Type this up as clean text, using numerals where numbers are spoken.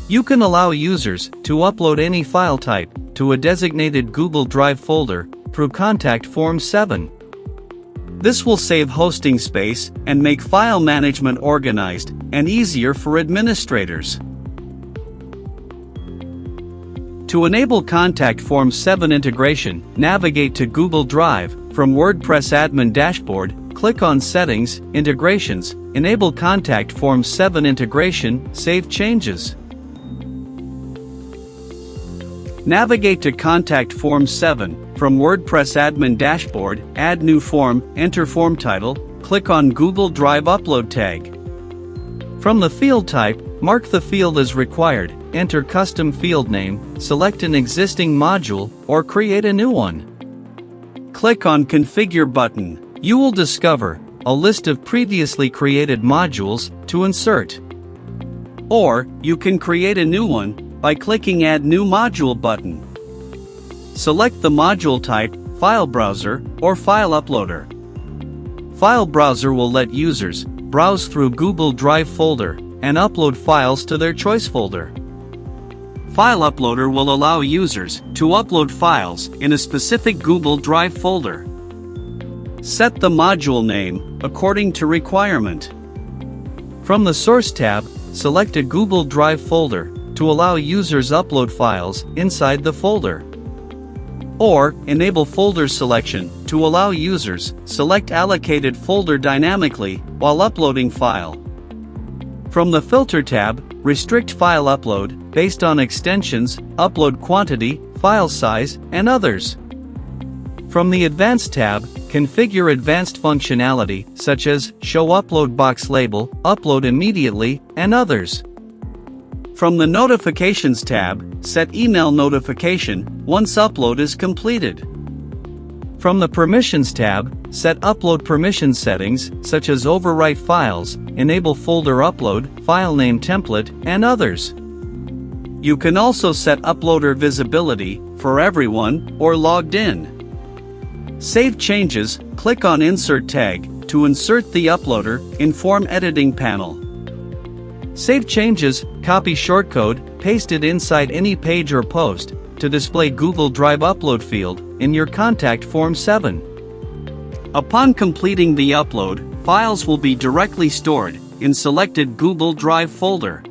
You can allow users to upload any file type to a designated Google Drive folder through Contact Form 7. This will save hosting space and make file management organized and easier for administrators. To enable Contact Form 7 integration, navigate to Google Drive. From WordPress Admin Dashboard, click on Settings, Integrations, Enable Contact Form 7 integration, Save changes. Navigate to Contact Form 7. From WordPress Admin Dashboard, add new form, enter form title, click on Google Drive Upload tag. From the field type, mark the field as required, enter custom field name, select an existing module, or create a new one. Click on Configure button. You will discover a list of previously created modules to insert. Or, you can create a new one by clicking Add New Module button. Select the module type, File Browser, or File Uploader. File Browser will let users browse through Google Drive folder and upload files to their choice folder. File Uploader will allow users to upload files in a specific Google Drive folder. Set the module name according to requirement. From the Source tab, select a Google Drive folder to allow users upload files inside the folder. Or, enable folder selection to allow users select allocated folder dynamically while uploading file. From the Filter tab, restrict file upload based on extensions, upload quantity, file size, and others. From the Advanced tab, configure advanced functionality such as show upload box label, upload immediately, and others. From the Notifications tab, set email notification once upload is completed. From the Permissions tab, set upload permission settings such as overwrite files, enable folder upload, file name template, and others. You can also set uploader visibility for everyone or logged in. Save changes, click on Insert tag to insert the uploader in Form Editing panel. Save changes, copy shortcode, paste it inside any page or post to display Google Drive upload field in your Contact Form 7. Upon completing the upload, files will be directly stored in selected Google Drive folder.